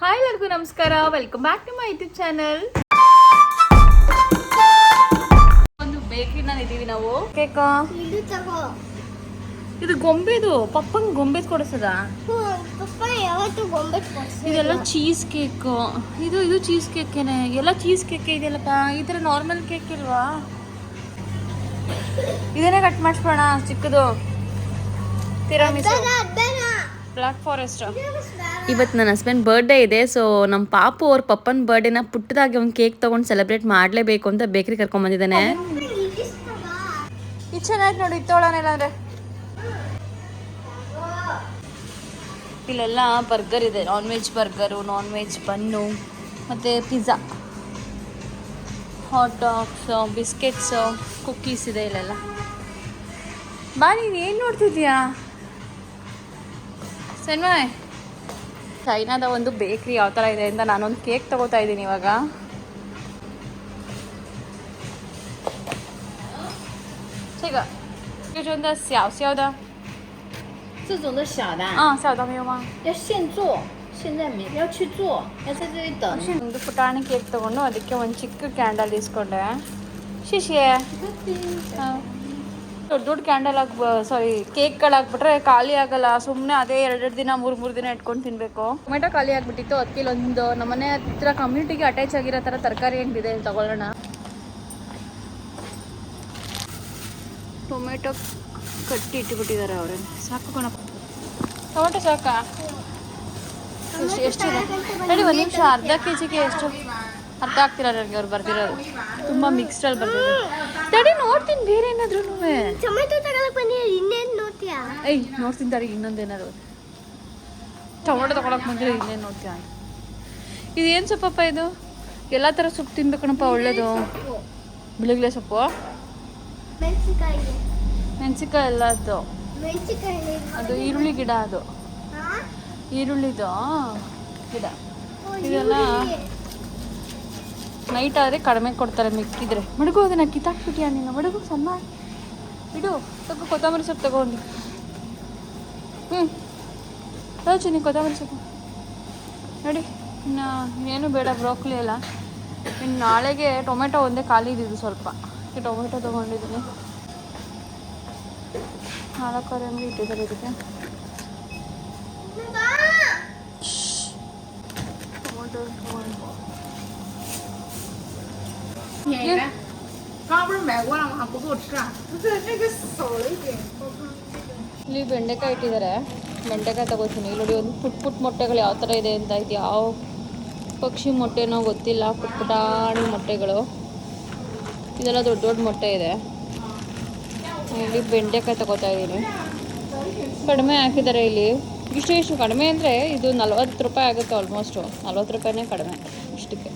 Hi ಎಲ್ಲರಿಗೂ ನಮಸ್ಕಾರ, welcome back to my YouTube channel. ಒಂದು ಬೇಕ್ರಿನಲ್ಲಿ ಇದೀವಿ ನಾವು. ಕೇಕ ಇದು ಗೊಂಬೆದು, ಪಪ್ಪಂಗೆ ಗೊಂಬೆ ಕೊಡಿಸದ. ಇದೆಲ್ಲ ಚೀಸ್ ಕೇಕ್. ಇದು ಚೀಸ್ ಕೇಕೇನೆ, ಎಲ್ಲ ಚೀಸ್ ಕೇಕ್ ಇದೆಯಲ್ಲಪ್ಪ. ಈ ಥರ ನಾರ್ಮಲ್ ಕೇಕ್ ಇಲ್ವಾ? ಇದನ್ನೇ ಕಟ್ ಮಾಡಿಸ್ಬೋಣ ಚಿಕ್ಕದು. ತಿರಾಮಿಸು, ಬ್ಲ್ಯಾಕ್ ಫಾರೆಸ್ಟ್. ಇವತ್ತು ನನ್ನ ಹಸ್ಬೆಂಡ್ ಬರ್ಡೇ ಇದೆ. ಸೊ ನಮ್ಮ ಪಾಪು ಅವ್ರ ಪಪ್ಪನ ಬರ್ಡೇನ ಪುಟ್ಟದಾಗಿ ಒಂದು ಕೇಕ್ ತೊಗೊಂಡು ಸೆಲೆಬ್ರೇಟ್ ಮಾಡಲೇಬೇಕು ಅಂತ ಬೇಕ್ರಿ ಕರ್ಕೊಂಡ್ಬಂದಿದ್ದಾನೆ. ಇದು ಚೆನ್ನಾಗಿ ನೋಡಿ, ಇತ್ತೋಳನ ಇಲ್ಲಾಂದ್ರೆ. ಇಲ್ಲೆಲ್ಲ ಬರ್ಗರ್ ಇದೆ, non veg burger, non veg bun ಮತ್ತು pizza, hot dogs, biscuits, cookies ಇದೆ ಇಲ್ಲೆಲ್ಲ. ಬಾ, ನೀನು ಏನು ನೋಡ್ತಿದ್ಯಾ ಸನ್ಮಯ್? ಚೈನಾದ ಒಂದು ಬೇಕ್ರಿ ಯಾವ ಥರ ಇದೆ ಅಂತ ನಾನೊಂದು ಕೇಕ್ ತಗೋತಾ ಇದ್ದೀನಿ ಇವಾಗ.这个就真的小的，这种的小的，小的没有吗？要现做，现在没要去做，要在这里等。ಒಂದು ಪುಟಾಣಿ ಕೇಕ್ ತಗೊಂಡು ಅದಕ್ಕೆ ಒಂದು ಚಿಕ್ಕ ಕ್ಯಾಂಡಲ್ ಇಸ್ಕೊಂಡೆ. ಶಿಶೆ ದೊಡ್ಡ ದೊಡ್ಡ ಕ್ಯಾಂಡಲ್ ಕೇಕ್ಗಳಾಗ್ಬಿಟ್ರೆ ಖಾಲಿ ಆಗಲ್ಲ. ಸುಮ್ಮನೆ ಅದೇ ಎರಡೆರಡು ದಿನ ಮೂರು ದಿನ ಇಟ್ಕೊಂಡು ತಿನ್ನಬೇಕು. ಟೊಮೆಟೊ ಖಾಲಿ ಆಗಿಬಿಟ್ಟಿತ್ತು, ಅದಕ್ಕೆ ಇಲ್ಲೊಂದು ನಮ್ಮನೆ ಹತ್ರ ಕಮ್ಯುನಿಟಿಗೆ ಅಟ್ಯಾಚ್ ಆಗಿರೋ ಥರ ತರಕಾರಿ ಏನಿದೆ ತಗೊಳ್ಳೋಣ. ಟೊಮೆಟೊ ಕಟ್ಟಿ ಇಟ್ಟುಬಿಟ್ಟಿದ್ದಾರೆ ಅವರೇ. ಸಾಕು ಕಣಪ್ಪ, ಟೊಮೆಟೊ ಸಾಕಾ? ಎಷ್ಟು ನೋಡಿ, ಒಂದು ನಿಮಿಷ. ಅರ್ಧ ಕೆಜಿಗೆ ಎಷ್ಟು ಅರ್ಥ ಆಗ್ತಿಲ್ಲ ನನಗೆ ಅವ್ರು ಬರ್ದಿರೋದು. ತುಂಬ ಮಿಕ್ಸ್ಡಲ್ಲಿ ಬರ್ದಿರೋದು. ತಡಿ ನೋಡ್ತೀನಿ, ಬೇರೆ ಏನಾದ್ರೂ ನೋಡ್ತೀನಿ ತಡಿ. ಇನ್ನೊಂದೇನಾದ್ರು ಟೊಮೆಟೊ ತಗೊಳಕ್ ಬಂದಿರೋ ಇನ್ನೇನು ನೋಡ್ತೀಯ? ಇದೇನು ಸೊಪ್ಪಪ್ಪ ಇದು? ಎಲ್ಲ ಥರ ಸೊಪ್ಪು ತಿನ್ಬೇಕಣಪ್ಪ, ಒಳ್ಳೇದು. ಬಿಳಿಗಿಲೆ ಸೊಪ್ಪು, ಮೆಣಸಿಕಾಯಿ ಎಲ್ಲ ಅದು ಈರುಳ್ಳಿ ಗಿಡ, ಅದು ಈರುಳ್ಳಿದು ಗಿಡ. ಇದೆಲ್ಲ ನೈಟ್ ಆದರೆ ಕಡಿಮೆ ಕೊಡ್ತಾರೆ, ಮಿಕ್ಕಿದ್ರೆ. ಮಡಗು, ಅದನ್ನು ಕಿತ್ತಾಕ್ಬಿಟ್ಟಿಯಾ ನೀನು? ಮಡಗು, ಸಣ್ಣ ಇಡು. ತಗೋ ಕೊತ್ತಂಬರಿ ಸೊಪ್ಪು ತಗೊಂಡು. ನೀನು ಕೊತ್ತಂಬರಿ ಸೊಪ್ಪು ನೋಡಿ. ಇನ್ನು ಏನು ಬೇಡ, ಬ್ರೋಕ್ಲಿ ಎಲ್ಲ. ಇನ್ನು ನಾಳೆಗೆ ಟೊಮೆಟೊ ಒಂದೇ ಖಾಲಿ ಇದ್ದಿದ್ದು ಸ್ವಲ್ಪ, ಟೊಮೆಟೊ ತೊಗೊಂಡಿದ್ದೀನಿ. 4 ಅಂಗಡಿ ಇಟ್ಟಿದ್ದಾರೆ ಇದಕ್ಕೆ. ಟೊಮೆಟೊ ಇಲ್ಲಿ ಬೆಂಡೆಕಾಯಿ ಇಟ್ಟಿದ್ದಾರೆ, ಬೆಂಡೆಕಾಯಿ ತಗೋತೀನಿ. ಇಲ್ಲಿ ನೋಡಿ, ಒಂದು ಪುಟ್ ಮೊಟ್ಟೆಗಳು ಯಾವ ಥರ ಇದೆ ಅಂತ. ಇದು ಯಾವ ಪಕ್ಷಿ ಮೊಟ್ಟೆನೋ ಗೊತ್ತಿಲ್ಲ, ಪುಟಾಣಿ ಮೊಟ್ಟೆಗಳು. ಇದೆಲ್ಲ ದೊಡ್ಡ ದೊಡ್ಡ ಮೊಟ್ಟೆ ಇದೆ. ಇಲ್ಲಿ ಬೆಂಡೆಕಾಯಿ ತಗೋತಾ ಇದ್ದೀನಿ. ಕಡಿಮೆ ಹಾಕಿದ್ದಾರೆ ಇಲ್ಲಿ. ಇಷ್ಟು ಕಡಿಮೆ ಅಂದರೆ ಇದು 40 ರೂಪಾಯಿ ಆಗುತ್ತೆ, ಆಲ್ಮೋಸ್ಟು 40 ರೂಪಾಯಿನೇ ಕಡಿಮೆ ಇಷ್ಟಕ್ಕೆ.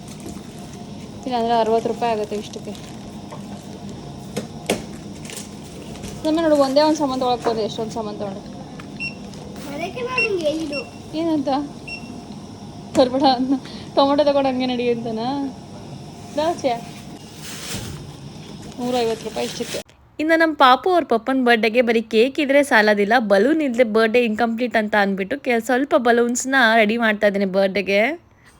ಇಲ್ಲಾಂದರೆ 60 ರೂಪಾಯಿ ಆಗುತ್ತೆ ಇಷ್ಟಕ್ಕೆ. ನಮ್ಮ ನೋಡು, ಒಂದೇ ಒಂದು ಸಾಮಾನು ತೊಗೊಳಕ್ಕೆ ಹೋದೆ, ಎಷ್ಟೊಂದು ಸಾಮಾನು ತೊಗೊಂಡು. ಏನಂತ ಬರ್ಬೇಡ, ಟೊಮೆಟೊ ತಗೊಂಡು ಹಂಗೆ ನಡಿ ಅಂತನಾ? ದಾಚೆ 150 ರೂಪಾಯಿ ಇಷ್ಟಕ್ಕೆ. ಇನ್ನು ನಮ್ಮ ಪಾಪು ಅವ್ರ ಪಪ್ಪನ ಬರ್ಡೇಗೆ ಬರೀ ಕೇಕ್ ಇದ್ರೆ ಸಾಲೋದಿಲ್ಲ, ಬಲೂನ್ ಇಲ್ಲದೆ ಬರ್ಡೇ ಇನ್ಕಂಪ್ಲೀಟ್ ಅಂತ ಅಂದ್ಬಿಟ್ಟು ಸ್ವಲ್ಪ ಬಲೂನ್ಸ್ನ ರೆಡಿ ಮಾಡ್ತಾ ಇದ್ದೀನಿ ಬರ್ಡೇಗೆ.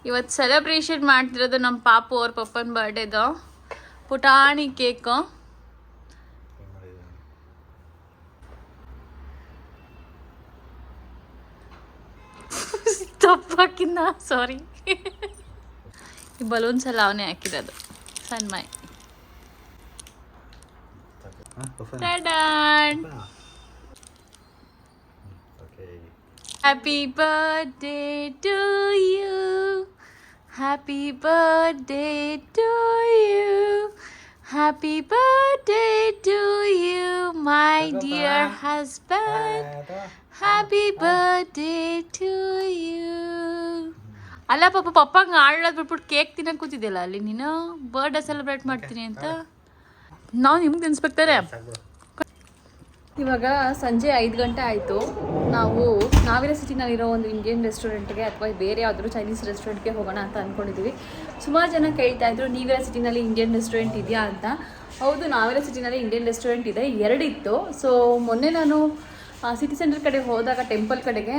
ಇವತ್ತು ಸೆಲೆಬ್ರೇಷನ್ ಮಾಡ್ತಿರೋದು ನಮ್ಮ ಪಾಪು ಅವ್ರ ಪಪ್ಪನ ಬರ್ಡೇದು. ಪುಟಾಣಿ ಕೇಕು. ತಪ್ಪಾಕಿನ್ನ ಸಾರಿ. ಈ ಬಲೂನ್ಸ್ ಎಲ್ಲ ಅವನೇ ಹಾಕಿರೋದು, ಸನ್ಮಯ್. Happy birthday to you, happy birthday to you, happy birthday to you, my dear husband, happy birthday to you. ಅಲ್ಲ ಪಾಪ, ಪಪ್ಪಂಗೆ ಆಡೋದು ಬಿಟ್ಬಿಟ್ಟು ಕೇಕ್ ತಿನ್ನಕ್ಕೆ ಕೂತಿದ್ದಿಲ್ಲ ಅಲ್ಲಿ ನೀನು. ಬರ್ಡೇ ಸೆಲೆಬ್ರೇಟ್ ಮಾಡ್ತೀನಿ ಅಂತ ನಾವು ನಿಮ್ಗೆ ತಿನ್ಸ್ಬೇಕಾರೆ. ಇವಾಗ ಸಂಜೆ 5 ಗಂಟೆ ಆಯಿತು. ನಾವು ನಾವಿರೋ ಸಿಟಿನಲ್ಲಿರೋ ಒಂದು ಇಂಡಿಯನ್ ರೆಸ್ಟೋರೆಂಟ್ಗೆ ಅಥವಾ ಬೇರೆ ಯಾವುದಾದ್ರೂ ಚೈನೀಸ್ ರೆಸ್ಟೋರೆಂಟ್ಗೆ ಹೋಗೋಣ ಅಂತ ಅಂದ್ಕೊಂಡಿದ್ದೀವಿ. ಸುಮಾರು ಜನ ಕೇಳ್ತಾ ಇದ್ರು, ನೀವಿರೋ ಸಿಟಿನಲ್ಲಿ ಇಂಡಿಯನ್ ರೆಸ್ಟೋರೆಂಟ್ ಇದೆಯಾ ಅಂತ. ಹೌದು, ನಾವಿರೋ ಸಿಟಿನಲ್ಲಿ ಇಂಡಿಯನ್ ರೆಸ್ಟೋರೆಂಟ್ ಇದೆ, 2 ಇತ್ತು. ಸೊ ಮೊನ್ನೆ ನಾನು ಸಿಟಿ ಸೆಂಟರ್ ಕಡೆ ಹೋದಾಗ ಟೆಂಪಲ್ ಕಡೆಗೆ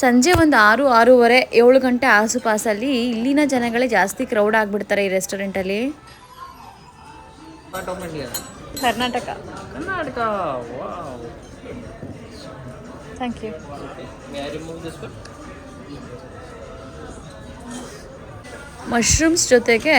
ಸಂಜೆ ಒಂದು 6-6:30 7 ಗಂಟೆ ಆಸುಪಾಸಲ್ಲಿ ಇಲ್ಲಿನ ಜನಗಳೇ ಜಾಸ್ತಿ ಕ್ರೌಡ್ ಆಗಿಬಿಡ್ತಾರೆ ಈ ರೆಸ್ಟೋರೆಂಟಲ್ಲಿ. ಕರ್ನಾಟಕ. Thank you. ಮಶ್ರೂಮ್ಸ್ ಜೊತೆಗೆ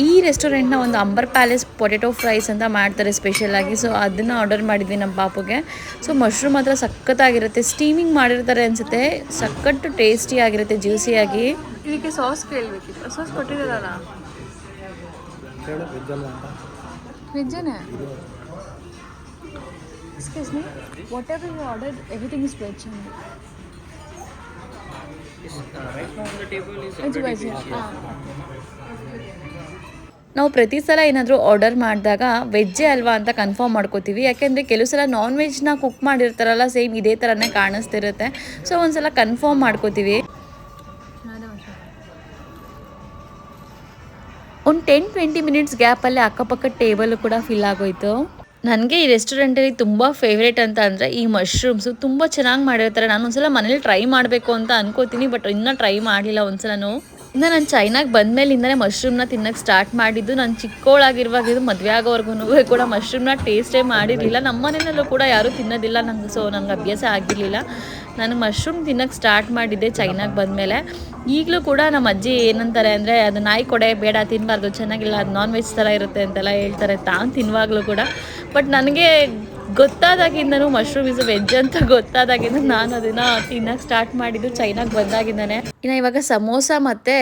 ಈ ರೆಸ್ಟೋರೆಂಟ್ನ ಒಂದು ಅಂಬರ್ ಪ್ಯಾಲೇಸ್ ಪೊಟೆಟೊ ಫ್ರೈಸ್ ಅಂತ ಮಾಡ್ತಾರೆ ಸ್ಪೆಷಲಾಗಿ. ಸೊ ಅದನ್ನು ಆರ್ಡರ್ ಮಾಡಿದ್ವಿ ನಮ್ಮ ಪಾಪುಗೆ. ಸೊ ಮಶ್ರೂಮ್ ಮಾತ್ರ ಸಖತ್ತಾಗಿರುತ್ತೆ, ಸ್ಟೀಮಿಂಗ್ ಮಾಡಿರ್ತಾರೆ ಅನಿಸುತ್ತೆ, ಸಖತ್ತು ಟೇಸ್ಟಿ ಆಗಿರುತ್ತೆ, ಜ್ಯೂಸಿಯಾಗಿ. ಇದಕ್ಕೆ ಸಾಸ್ ಕೇಳಬೇಕಿತ್ತು, ಸಾಸ್ ಕೊಟ್ಟಿದ್ದಾರಲ್ಲ. ವೆಜ್ಜೇನೆ. Excuse me, whatever you ordered everything is veg. ನಾವು ಪ್ರತಿ ಸಲ ಏನಾದರೂ ಆರ್ಡರ್ ಮಾಡಿದಾಗ ವೆಜ್ಜೇ ಅಲ್ವಾ ಅಂತ ಕನ್ಫರ್ಮ್ ಮಾಡ್ಕೋತೀವಿ. ಯಾಕೆಂದರೆ ಕೆಲವು ಸಲ ನಾನ್ ವೆಜ್ನ ಕುಕ್ ಮಾಡಿರ್ತಾರಲ್ಲ, ಸೇಮ್ ಇದೇ ಥರನೇ ಕಾಣಿಸ್ತಿರುತ್ತೆ. ಸೊ ಒಂದ್ಸಲ ಕನ್ಫರ್ಮ್ ಮಾಡ್ಕೋತೀವಿ. ಒಂದು 10-20 ಮಿನಿಟ್ಸ್ ಗ್ಯಾಪಲ್ಲಿ ಅಕ್ಕಪಕ್ಕ ಟೇಬಲ್ ಕೂಡ ಫಿಲ್ ಆಗೋಯ್ತು. ನನಗೆ ಈ ರೆಸ್ಟೋರೆಂಟಲ್ಲಿ ತುಂಬ ಫೇವ್ರೇಟ್ ಅಂತ ಅಂದರೆ ಈ ಮಶ್ರೂಮ್ಸು ತುಂಬ ಚೆನ್ನಾಗಿ ಮಾಡಿರ್ತಾರೆ. ನಾನು ಒಂದ್ಸಲ ಮನೇಲಿ ಟ್ರೈ ಮಾಡಬೇಕು ಅಂತ ಅನ್ಕೋತೀನಿ, ಬಟ್ ಇನ್ನೂ ಟ್ರೈ ಮಾಡಲಿಲ್ಲ ಒಂದ್ಸಲನೂ. ಇನ್ನು ನಾನು ಚೈನಾಗೆ ಬಂದಮೇಲಿಂದಲೇ ಮಶ್ರೂಮ್ನ ತಿನ್ನೋಕ್ಕೆ ಸ್ಟಾರ್ಟ್ ಮಾಡಿದ್ದು. ನಾನು ಚಿಕ್ಕವಳಾಗಿರುವಾಗ ಇದು ಮದುವೆ ಆಗೋವರೆಗೂ ಕೂಡ ಮಶ್ರೂಮ್ನ ಟೇಸ್ಟೇ ಮಾಡಿರಲಿಲ್ಲ. ನಮ್ಮ ಮನೆಯಲ್ಲೂ ಕೂಡ ಯಾರೂ ತಿನ್ನೋದಿಲ್ಲ ನಂಗೆ, ಸೊ ನನಗೆ ಅಭ್ಯಾಸ ಆಗಿರಲಿಲ್ಲ. ನಾನು ಮಶ್ರೂಮ್ ತಿನ್ನೋಕ್ಕೆ ಸ್ಟಾರ್ಟ್ ಮಾಡಿದ್ದೆ ಚೈನಾಗೆ ಬಂದಮೇಲೆ. ಈಗಲೂ ಕೂಡ ನಮ್ಮ ಅಜ್ಜಿ ಏನಂತಾರೆ ಅಂದರೆ, ಅದು ನಾಯಿ ಕೊಡೆ, ಬೇಡ ತಿನ್ನಬಾರ್ದು, ಚೆನ್ನಾಗಿಲ್ಲ, ಅದು ನಾನ್ ವೆಜ್ ಥರ ಇರುತ್ತೆ ಅಂತೆಲ್ಲ ಹೇಳ್ತಾರೆ ತಾನು ತಿನ್ನುವಾಗಲೂ ಕೂಡ. ಬಟ್ ನನಗೆ ಗೊತ್ತಾದಾಗಿಂದನೂ ಮಶ್ರೂಮ್ ಇಸ್ ವೆಜ್ ಅಂತ ಗೊತ್ತಾದಾಗಿಂದ ನಾನು ಅದನ್ನು ತಿನ್ನೋಕ್ಕೆ ಸ್ಟಾರ್ಟ್ ಮಾಡಿದ್ದು ಚೈನಾಗೆ ಬಂದಾಗಿಂದಾನೆ. ಇನ್ನು ಇವಾಗ ಸಮೋಸ ಮತ್ತು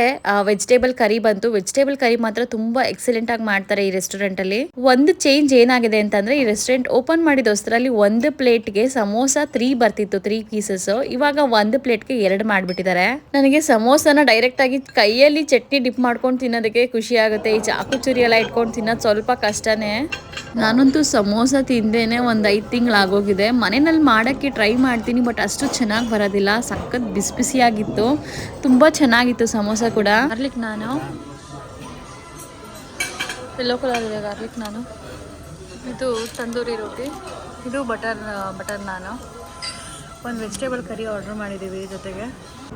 ವೆಜಿಟೇಬಲ್ ಕರಿ ಬಂತು. ವೆಜಿಟೇಬಲ್ ಕರಿ ಮಾತ್ರ ತುಂಬ ಎಕ್ಸಲೆಂಟಾಗಿ ಮಾಡ್ತಾರೆ ಈ ರೆಸ್ಟೋರೆಂಟಲ್ಲಿ. ಒಂದು ಚೇಂಜ್ ಏನಾಗಿದೆ ಅಂತಂದರೆ, ಈ ರೆಸ್ಟೋರೆಂಟ್ ಓಪನ್ ಮಾಡಿದೋಸ್ತ್ರಲ್ಲಿ ಒಂದು ಪ್ಲೇಟ್ಗೆ ಸಮೋಸ 3 ಬರ್ತಿತ್ತು, 3 ಪೀಸಸ್. ಇವಾಗ ಒಂದು ಪ್ಲೇಟ್ಗೆ 2 ಮಾಡಿಬಿಟ್ಟಿದ್ದಾರೆ. ನನಗೆ ಸಮೋಸನ ಡೈರೆಕ್ಟಾಗಿ ಕೈಯಲ್ಲಿ ಚಟ್ನಿ ಡಿಪ್ ಮಾಡ್ಕೊಂಡು ತಿನ್ನೋದಕ್ಕೆ ಖುಷಿ ಆಗುತ್ತೆ. ಈ ಚಾಕು ಚೂರಿ ಎಲ್ಲ ಇಟ್ಕೊಂಡು ತಿನ್ನೋದು ಸ್ವಲ್ಪ ಕಷ್ಟನೇ. ನಾನಂತೂ ಸಮೋಸ ತಿಂದೇನೆ ಒಂದು 5 ತಿಂಗಳಾಗೋಗಿದೆ. ಮನೆಯಲ್ಲಿ ಮಾಡೋಕ್ಕೆ ಟ್ರೈ ಮಾಡ್ತೀನಿ, ಬಟ್ ಅಷ್ಟು ಚೆನ್ನಾಗಿ ಬರೋದಿಲ್ಲ. ಸಖತ್ ಬಿಸಿ ಬಿಸಿಯಾಗಿತ್ತು, ತುಂಬ ಚೆನ್ನಾಗಿತ್ತು ಸಮೋಸ ಕೂಡ. ಗಾರ್ಲಿಕ್ ನಾನು ಯೆಲ್ಲೋ ಕಲರ್ ಇದೆ ಗಾರ್ಲಿಕ್ ನಾನು. ಇದು ತಂದೂರಿ ರೋಟಿ, ಇದು ಬಟರ್ ನಾನು. ಒಂದು ವೆಜಿಟೇಬಲ್ ಕರಿ ಆರ್ಡರ್ ಮಾಡಿದ್ದೀವಿ. ಜೊತೆಗೆ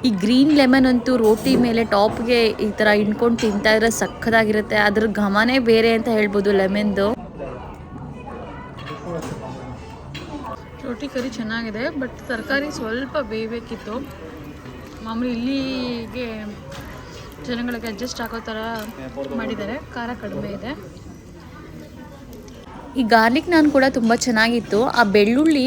ಈ ಗ್ರೀನ್ ಲೆಮನ್ ಅಂತೂ ರೋಟಿ ಮೇಲೆ ಟಾಪ್ಗೆ ಈ ಥರ ಇಟ್ಕೊಂಡು ತಿಂತಾ ಇದ್ರೆ ಸಖತ್ತಾಗಿರುತ್ತೆ. ಅದ್ರ ಘಮನೇ ಬೇರೆ ಅಂತ ಹೇಳ್ಬೋದು ಲೆಮನ್ದು. ರೋಟಿ ಕರಿ ಚೆನ್ನಾಗಿದೆ, ಬಟ್ ತರಕಾರಿ ಸ್ವಲ್ಪ ಬೇಯಬೇಕಿತ್ತು. ಮಾಮೂಲಿ ಇಲ್ಲಿಗೆ ಜನಗಳಿಗೆ ಅಡ್ಜಸ್ಟ್ ಆಗೋ ಥರ ಮಾಡಿದ್ದಾರೆ, ಖಾರ ಕಡಿಮೆ ಇದೆ. ಈ ಗಾರ್ಲಿಕ್ ನಾನ್ ಕೂಡ ತುಂಬ ಚೆನ್ನಾಗಿತ್ತು. ಆ ಬೆಳ್ಳುಳ್ಳಿ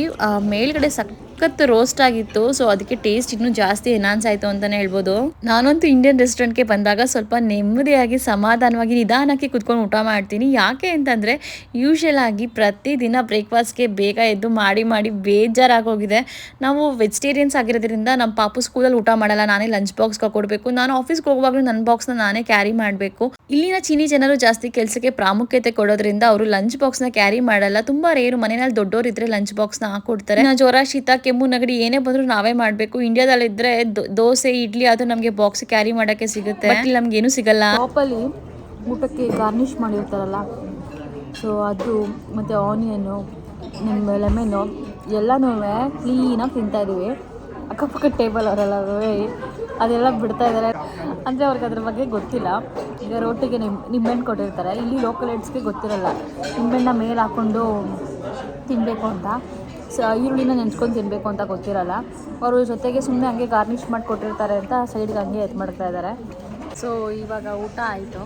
ಮೇಲ್ಗಡೆ ಸಖತ್ ರೋಸ್ಟ್ ಆಗಿತ್ತು, ಸೊ ಅದಕ್ಕೆ ಟೇಸ್ಟ್ ಇನ್ನೂ ಜಾಸ್ತಿ ಎನ್ಹಾನ್ಸ್ ಆಯಿತು ಅಂತಲೇ ಹೇಳ್ಬೋದು. ನಾನಂತೂ ಇಂಡಿಯನ್ ರೆಸ್ಟೋರೆಂಟ್ಗೆ ಬಂದಾಗ ಸ್ವಲ್ಪ ನೆಮ್ಮದಿಯಾಗಿ ಸಮಾಧಾನವಾಗಿ ನಿಧಾನಕ್ಕೆ ಕುತ್ಕೊಂಡು ಊಟ ಮಾಡ್ತೀನಿ. ಯಾಕೆ ಅಂತಂದರೆ ಯೂಶಲ್ ಆಗಿ ಪ್ರತಿದಿನ ಬ್ರೇಕ್ಫಾಸ್ಟ್ಗೆ ಬೇಗ ಎದ್ದು ಮಾಡಿ ಬೇಜಾರಾಗೋಗಿದೆ. ನಾವು ವೆಜಿಟೇರಿಯನ್ಸ್ ಆಗಿರೋದ್ರಿಂದ ನಮ್ಮ ಪಾಪು ಸ್ಕೂಲಲ್ಲಿ ಊಟ ಮಾಡಲ್ಲ, ನಾನೇ ಲಂಚ್ ಬಾಕ್ಸ್ಗೆ ಕೊಡಬೇಕು. ನಾನು ಆಫೀಸ್ಗೆ ಹೋಗುವಾಗಲೂ ನನ್ನ ಬಾಕ್ಸ್ನ ನಾನೇ ಕ್ಯಾರಿ ಮಾಡಬೇಕು. ಇಲ್ಲಿನ ಚೀನಿ ಜನರು ಜಾಸ್ತಿ ಕೆಲಸಕ್ಕೆ ಪ್ರಾಮುಖ್ಯತೆ ಕೊಡೋದ್ರಿಂದ ಅವರು ಲಂಚ್ ಬಾಕ್ಸ್ನ ಕ್ಯಾರಿ ಮಾಡಲ್ಲ. ತುಂಬ ರೇರು, ಮನೆಯಲ್ಲಿ ದೊಡ್ಡೋರು ಇದ್ರೆ ಲಂಚ್ ಬಾಕ್ಸ್ನ ಹಾಕೊಡ್ತಾರೆ. ಜ್ವರ, ಶೀತ, ಕೆಮ್ಮು, ನೆಗಡಿ ಏನೇ ಬಂದರೂ ನಾವೇ ಮಾಡಬೇಕು. ಇಂಡಿಯಾದಲ್ಲಿದ್ದರೆ ದೋಸೆ, ಇಡ್ಲಿ ಅದು ನಮಗೆ ಬಾಕ್ಸ್ ಕ್ಯಾರಿ ಮಾಡೋಕ್ಕೆ ಸಿಗುತ್ತೆ, ಬಟ್ ಇಲ್ಲಿ ನಮಗೇನು ಸಿಗಲ್ಲ. ಟಾಪಲ್ಲಿ ಊಟಕ್ಕೆ ಗಾರ್ನಿಷ್ ಮಾಡಿರ್ತಾರಲ್ಲ, ಸೊ ಅದು ಮತ್ತು ಆನಿಯನ್ನು, ನಿಮ್ಮ ಲೆಮನ್ನು ಎಲ್ಲನೂ ಕ್ಲೀನಾಗಿ ತಿಂತಾ ಇದ್ದೀವಿ. ಅಕ್ಕಪಕ್ಕ ಟೇಬಲ್ ಅವರೆಲ್ಲ ಅದೆಲ್ಲ ಬಿಡ್ತಾ ಇದ್ದಾರೆ ಅಂದರೆ ಅವ್ರಿಗೆ ಅದ್ರ ಬಗ್ಗೆ ಗೊತ್ತಿಲ್ಲ. ಈಗ ರೋಟಿಗೆ ನಿಂಬೆಹಣ್ಣು ಕೊಟ್ಟಿರ್ತಾರೆ, ಇಲ್ಲಿ ಲೋಕಲ್ ಏಡ್ಸ್ಗೆ ಗೊತ್ತಿರಲ್ಲ ನಿಂಬೆಹಣ್ಣ ಮೇಲೆ ಹಾಕ್ಕೊಂಡು ತಿನ್ನಬೇಕು ಅಂತ, ಸೊ ಈರುಳ್ಳಿನ ನೆಂಚ್ಕೊಂಡು ತಿನ್ನಬೇಕು ಅಂತ ಗೊತ್ತಿರಲ್ಲ. ಅವರು ಜೊತೆಗೆ ಸುಮ್ಮನೆ ಹಂಗೆ ಗಾರ್ನಿಷ್ ಮಾಡಿ ಕೊಟ್ಟಿರ್ತಾರೆ ಅಂತ ಸೈಡ್ಗೆ ಹಂಗೆ ಎತ್ತು ಮಾಡ್ತಾ ಇದ್ದಾರೆ. ಸೊ ಇವಾಗ ಊಟ ಆಯಿತು,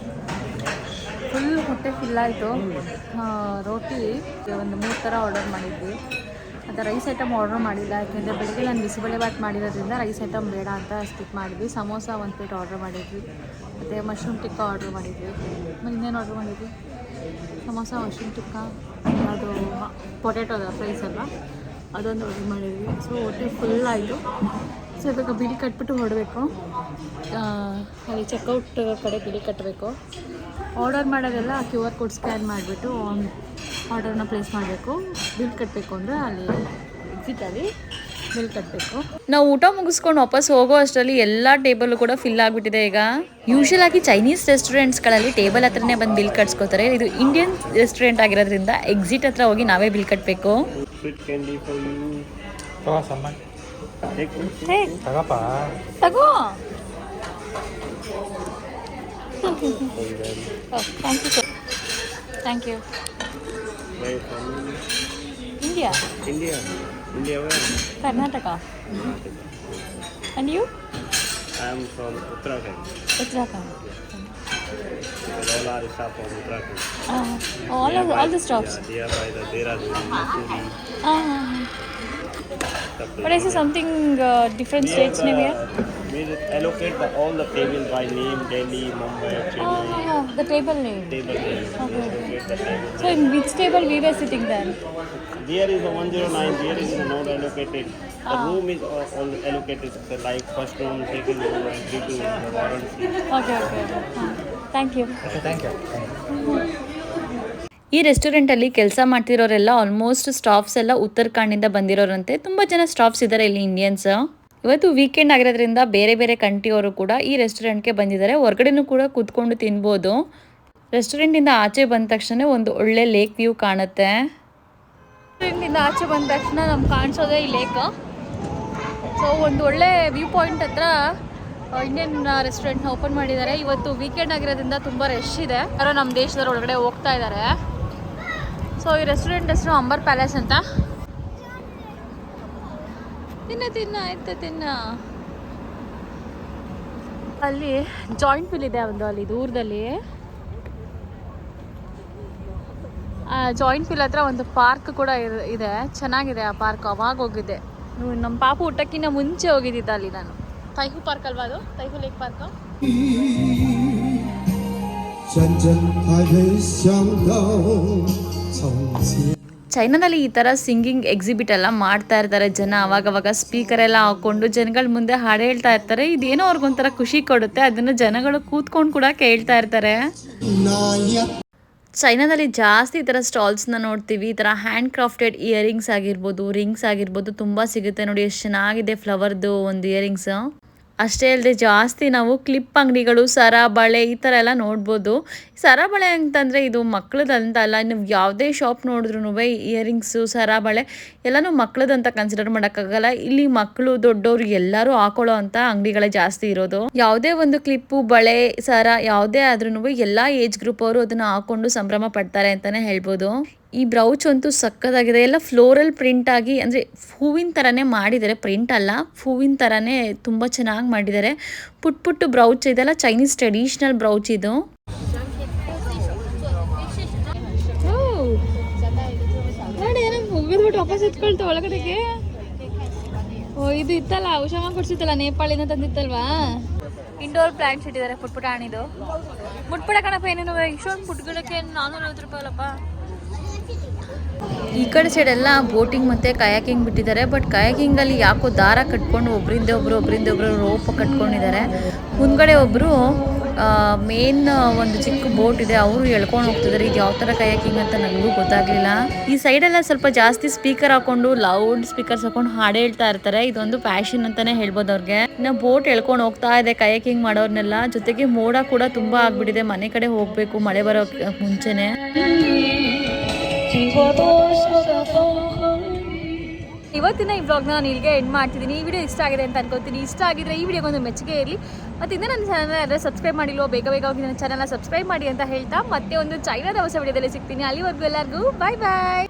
ಫುಲ್ ಹೊಟ್ಟೆ ಫಿಲ್ ಆಯಿತು. ರೋಟಿ ಒಂದು 3 ಥರ ಆರ್ಡರ್ ಮಾಡಿದ್ವಿ. ಮತ್ತು ರೈಸ್ ಐಟಮ್ ಆರ್ಡರ್ ಮಾಡಿಲ್ಲ, ಯಾಕೆಂದರೆ ಬೆಳಗ್ಗೆ ನಾನು ಬಿಸಿಬೇಳೆ ಬಾತ್ ಮಾಡಿರೋದ್ರಿಂದ ರೈಸ್ ಐಟಮ್ ಬೇಡ ಅಂತ ಸ್ಕಿಪ್ ಮಾಡಿದ್ವಿ. ಸಮೋಸ 1 ಪ್ಲೇಟ್ ಆರ್ಡರ್ ಮಾಡಿದ್ವಿ, ಮತ್ತು ಮಶ್ರೂಮ್ ಟಿಕ್ಕ ಆರ್ಡರ್ ಮಾಡಿದ್ವಿ. ಮತ್ತು ಇನ್ನೇನು ಆರ್ಡರ್ ಮಾಡಿದ್ವಿ? ಸಮೋಸ, ಮಶ್ರೂಮ್ ಟಿಕ್ಕ, ಅದು ಪೊಟೆಟೊ ಫ್ರೈಸ್ ಅಲ್ವಾ, ಅದೊಂದು ಆರ್ಡರ್ ಮಾಡಿದ್ವಿ. ಸೊ ಹೊಟ್ಟೆ ಫುಲ್ ಆಯಿತು. ಸೊ ಇವಾಗ ಬಿಲ್ ಕಟ್ಬಿಟ್ಟು ಹೊರಡಬೇಕು. ಅಲ್ಲಿ ಚೆಕ್ಔಟ್ ಕಡೆ ಬಿಲ್ ಕಟ್ಟಬೇಕು. ಆರ್ಡರ್ ಮಾಡೋದೆಲ್ಲ QR ಕೋಡ್ ಸ್ಕ್ಯಾನ್ ಮಾಡಿಬಿಟ್ಟು ಆರ್ಡರ್ನ ಪ್ಲೇಸ್ ಮಾಡಬೇಕು. ಬಿಲ್ ಕಟ್ಟಬೇಕು ಅಂದರೆ ಅಲ್ಲಿ ಎಕ್ಸಿಟಲ್ಲಿ ಬಿಲ್ ಕಟ್ಟಬೇಕು. ನಾವು ಊಟ ಮುಗಿಸ್ಕೊಂಡು ವಾಪಸ್ ಹೋಗೋ ಅಷ್ಟರಲ್ಲಿ ಎಲ್ಲ ಟೇಬಲ್ಲು ಕೂಡ ಫಿಲ್ ಆಗಿಬಿಟ್ಟಿದೆ. ಈಗ ಯೂಶಲ್ ಆಗಿ ಚೈನೀಸ್ ರೆಸ್ಟೋರೆಂಟ್ಸ್ಗಳಲ್ಲಿ ಟೇಬಲ್ ಹತ್ರನೇ ಬಂದು ಬಿಲ್ ಕಟ್ಸ್ಕೊತಾರೆ. ಇದು ಇಂಡಿಯನ್ ರೆಸ್ಟೋರೆಂಟ್ ಆಗಿರೋದ್ರಿಂದ ಎಕ್ಸಿಟ್ ಹತ್ರ ಹೋಗಿ ನಾವೇ ಬಿಲ್ ಕಟ್ಟಬೇಕು. ತಗಪ್ಪ. ತಗೋ. Thank you. India. India where? Karnataka. And you? I am from Uttarakhand. Uttarakhand. All are staff from Uttarakhand. All the stops. Yeah, nearby the Dehradun, Mussoorie. But I see something different states name here. We allocate all the tables by name: Delhi, Mumbai, Chennai. The table name. Table name. Okay. Allocate the table. So in which table we were sitting then? There is a 109. There is not allocated. The room is all allocated. So like first room, second room, entry to warranty. Okay. Thank you. Thank you. ಈ ರೆಸ್ಟೋರೆಂಟಲ್ಲಿ ಕೆಲಸ ಮಾಡ್ತಿರೋರೆಲ್ಲ almost staffs ಎಲ್ಲ ಉತ್ತರಾಖಂಡಿಂದ ಬಂದಿರೋರಂತೆ. ತುಂಬ ಜನ staffs ಇದ್ದಾರೆ ಇಲ್ಲಿ Indians. ಇವತ್ತು weekend ಆಗಿರೋದ್ರಿಂದ ಬೇರೆ ಬೇರೆ ಕಂಟ್ರಿಯವರು ಕೂಡ ಈ ರೆಸ್ಟೋರೆಂಟ್ಗೆ ಬಂದಿದ್ದಾರೆ. ಹೊರಗಡೆನೂ ಕೂಡ ಕೂತ್ಕೊಂಡು ತಿನ್ಬೋದು. ರೆಸ್ಟೋರೆಂಟಿಂದ ಆಚೆ ಬಂದ ತಕ್ಷಣ ಒಂದು ಒಳ್ಳೆ ಲೇಕ್ ವ್ಯೂ ಕಾಣುತ್ತೆ. ರೆಸ್ಟೋರೆಂಟಿಂದ ಆಚೆ ಬಂದ ತಕ್ಷಣ ನಮ್ಗೆ ಕಾಣಿಸೋದೇ ಈ ಲೇಕ್. ಸೊ ಒಂದು ಒಳ್ಳೆ ವ್ಯೂ ಪಾಯಿಂಟ್ ಹತ್ರ ಇಂಡಿಯನ್ ರೆಸ್ಟೋರೆಂಟ್ನ ಓಪನ್ ಮಾಡಿದ್ದಾರೆ. ಇವತ್ತು ವೀಕೆಂಡ್ ಆಗಿರೋದ್ರಿಂದ ತುಂಬ ರಶ್ ಇದೆ. ಯಾರೋ ನಮ್ಮ ದೇಶದವ್ರ ಒಳಗಡೆ ಹೋಗ್ತಾ ಇದ್ದಾರೆ. ಸೊ ಈ ರೆಸ್ಟೋರೆಂಟ್ ಹೆಸರು ಅಂಬರ್ ಪ್ಯಾಲೇಸ್ ಅಂತ. ತಿನ್ನ ಅಲ್ಲಿ ಜಾಯಿಂಟ್ ವೀಲ್ ಇದೆ ಒಂದು ಅಲ್ಲಿ ದೂರದಲ್ಲಿ. ಜಾಯಿಂಟ್ ವೀಲ್ ಹತ್ರ ಒಂದು ಪಾರ್ಕ್ ಕೂಡ ಇದೆ. ಚೆನ್ನಾಗಿದೆ ಆ ಪಾರ್ಕ್. ಅವಾಗ ಹೋಗಿದ್ದೆ, ನಮ್ಮ ಪಾಪು ಊಟಕ್ಕಿಂತ ಮುಂಚೆ ಹೋಗಿದ್ದಿದ್ದ ಅಲ್ಲಿ ನಾನು. ತೈಹು ಪಾರ್ಕ್ ಅಲ್ವಾ ಅದು? ತೈಹು ಲೇಕ್ ಪಾರ್ಕ್. ಚೈನಾದಲ್ಲಿ ಈ ಥರ ಸಿಂಗಿಂಗ್ ಎಕ್ಸಿಬಿಟ್ ಎಲ್ಲ ಮಾಡ್ತಾ ಇರ್ತಾರೆ ಜನ. ಅವಾಗವಾಗ ಸ್ಪೀಕರ್ ಎಲ್ಲ ಹಾಕೊಂಡು ಜನಗಳ ಮುಂದೆ ಹಾಡು ಹೇಳ್ತಾ ಇರ್ತಾರೆ. ಇದೇನೋ ಅವ್ರಿಗೊಂಥರ ಖುಷಿ ಕೊಡುತ್ತೆ. ಅದನ್ನು ಜನಗಳು ಕೂತ್ಕೊಂಡು ಕೂಡ ಕೇಳ್ತಾ ಇರ್ತಾರೆ. ಚೈನಾದಲ್ಲಿ ಜಾಸ್ತಿ ಈ ಥರ ಸ್ಟಾಲ್ಸ್ನ ನೋಡ್ತೀವಿ. ಈ ಥರ ಹ್ಯಾಂಡ್ ಕ್ರಾಫ್ಟೆಡ್ ಇಯರಿಂಗ್ಸ್ ಆಗಿರ್ಬೋದು, ರಿಂಗ್ಸ್ ಆಗಿರ್ಬೋದು ತುಂಬ ಸಿಗುತ್ತೆ. ನೋಡಿ ಎಷ್ಟು ಚೆನ್ನಾಗಿದೆ ಫ್ಲವರ್ದು ಒಂದು ಇಯರಿಂಗ್ಸ್. ಅಷ್ಟೇ ಅಲ್ಲದೆ ಜಾಸ್ತಿ ನಾವು ಕ್ಲಿಪ್ ಅಂಗಡಿಗಳು, ಸರ, ಬಳೆ ಈ ಥರ ಎಲ್ಲ ನೋಡ್ಬೋದು. ಸರ ಬಳೆ ಅಂತಂದರೆ ಇದು ಮಕ್ಕಳದಂತ ಅಲ್ಲ. ನೀವು ಯಾವುದೇ ಶಾಪ್ ನೋಡಿದ್ರೂ ಇಯರಿಂಗ್ಸು, ಸರ, ಬಳೆ ಎಲ್ಲನೂ ಮಕ್ಕಳದಂತ ಕನ್ಸಿಡರ್ ಮಾಡೋಕ್ಕಾಗಲ್ಲ. ಇಲ್ಲಿ ಮಕ್ಕಳು, ದೊಡ್ಡವರು ಎಲ್ಲರೂ ಹಾಕೊಳ್ಳೋ ಅಂಥ ಅಂಗಡಿಗಳೇ ಜಾಸ್ತಿ ಇರೋದು. ಯಾವುದೇ ಒಂದು ಕ್ಲಿಪ್ಪು, ಬಳೆ, ಸರ ಯಾವುದೇ ಆದ್ರೂ ಎಲ್ಲ ಏಜ್ ಗ್ರೂಪ್ ಅವರು ಅದನ್ನು ಹಾಕೊಂಡು ಸಂಭ್ರಮ ಪಡ್ತಾರೆ ಅಂತಲೇ ಹೇಳ್ಬೋದು. ಈ ಬ್ರೌಚ್ ಅಂತೂ ಸಕ್ಕತ್ತಾಗಿದೆ. ಎಲ್ಲ ಫ್ಲೋರಲ್ ಪ್ರಿಂಟ್ ಆಗಿ, ಅಂದರೆ ಹೂವಿನ ಥರನೇ ಮಾಡಿದ್ದಾರೆ. ಪ್ರಿಂಟ್ ಅಲ್ಲ, ಹೂವಿನ ಥರನೇ ತುಂಬ ಚೆನ್ನಾಗಿ ಮಾಡಿದ್ದಾರೆ. ಪುಟ್ಟು ಬ್ರೌಚ್ ಇದೆಲ್ಲ ಚೈನೀಸ್ ಟ್ರೆಡಿಷ್ನಲ್ ಬ್ರೌಚ್ ಇದು. ಮುಗಿದ್ಬಿಟ್ಟು ವಾಪಸ್ ಎತ್ಕೊಳ್ತಾ ಒಳಗಡೆಗೆ. ಇದು ಇತ್ತಲ್ಲ ಉಷಾಮ ಕೊಡ್ಸಿತ್ತಲ್ಲ, ನೇಪಾಳಿನ ತಂದಿತ್ತಲ್ವಾ. ಇಂಡೋರ್ ಪ್ಲಾಂಟ್ಸ್ ಇಟ್ಟಿದ್ದಾರೆ ಪುಟ್ಪುಟ ಹಣಿದು. ಮುಟ್ಪುಟ ಕಣಪ್ಪ. ಏನೇನು ಇಷ್ಟೊಂದು ಪುಟ್ಗಿಡಕ್ಕೆ 450 ರೂಪಾಯಿ ಅಲ್ಲಪ್ಪ. ಈ ಕಡೆ ಸೈಡ್ ಎಲ್ಲ ಬೋಟಿಂಗ್ ಮತ್ತು ಕಯಾಕಿಂಗ್ ಬಿಟ್ಟಿದ್ದಾರೆ. ಬಟ್ ಕಯಾಕಿಂಗಲ್ಲಿ ಯಾಕೋ ದಾರ ಕಟ್ಕೊಂಡು ಒಬ್ಬರಿಂದ ಒಬ್ಬರು ರೋಪ್ ಕಟ್ಕೊಂಡಿದ್ದಾರೆ. ಮುಂದ್ಗಡೆ ಒಬ್ಬರು ಮೇನ್ ಒಂದು ಚಿಕ್ಕ ಬೋಟ್ ಇದೆ, ಅವರು ಎಳ್ಕೊಂಡು ಹೋಗ್ತಿದ್ದಾರೆ. ಇದು ಯಾವ ಥರ ಕಯಾಕಿಂಗ್ ಅಂತ ನನಗೂ ಗೊತ್ತಾಗಲಿಲ್ಲ. ಈ ಸೈಡೆಲ್ಲ ಸ್ವಲ್ಪ ಜಾಸ್ತಿ ಸ್ಪೀಕರ್ ಹಾಕೊಂಡು, ಲೌಡ್ ಸ್ಪೀಕರ್ಸ್ ಹಾಕೊಂಡು ಹಾಡು ಹೇಳ್ತಾ ಇರ್ತಾರೆ. ಇದೊಂದು ಪ್ಯಾಷನ್ ಅಂತಲೇ ಹೇಳ್ಬೋದು ಅವ್ರಿಗೆ. ಇನ್ನು ಬೋಟ್ ಎಳ್ಕೊಂಡು ಹೋಗ್ತಾ ಇದೆ ಕಯಾಕಿಂಗ್ ಮಾಡೋರ್ನೆಲ್ಲ. ಜೊತೆಗೆ ಮೋಡ ಕೂಡ ತುಂಬ ಆಗ್ಬಿಟ್ಟಿದೆ. ಮನೆ ಕಡೆ ಹೋಗಬೇಕು ಮಳೆ ಬರೋ ಮುಂಚೆನೆ. ಇವತ್ತಿನ ಈ ವ್ಲಾಗ್ನ ನಾನು ಇಲ್ಲಿಗೆ ಎಂಡ್ ಮಾಡ್ತಿದ್ದೀನಿ. ಈ ವಿಡಿಯೋ ಇಷ್ಟ ಆಗಿದೆ ಅಂತ ಅನ್ಕೋತೀನಿ. ಇಷ್ಟ ಆಗಿದ್ರೆ ಈ ವಿಡಿಯೋಗೊಂದು ಮೆಚ್ಚುಗೆ ಇರಲಿ. ಮತ್ತು ಇನ್ನೂ ನನ್ನ ಚಾನಲ್ ಯಾರು ಸಬ್ಸ್ಕ್ರೈಬ್ ಮಾಡಿಲ್ವೋ ಬೇಗ ಹೋಗಿ ನನ್ನ ಚಾನಲ್ನ ಸಬ್ಸ್ಕ್ರೈಬ್ ಮಾಡಿ ಅಂತ ಹೇಳ್ತಾ ಮತ್ತೆ ಒಂದು ಚೈನಾದ ಹೊಸ ವಿಡಿಯೋದಲ್ಲಿ ಸಿಗ್ತೀನಿ. ಅಲ್ಲಿವರೆಗೂ ಎಲ್ಲರಿಗೂ ಬಾಯ್ ಬಾಯ್.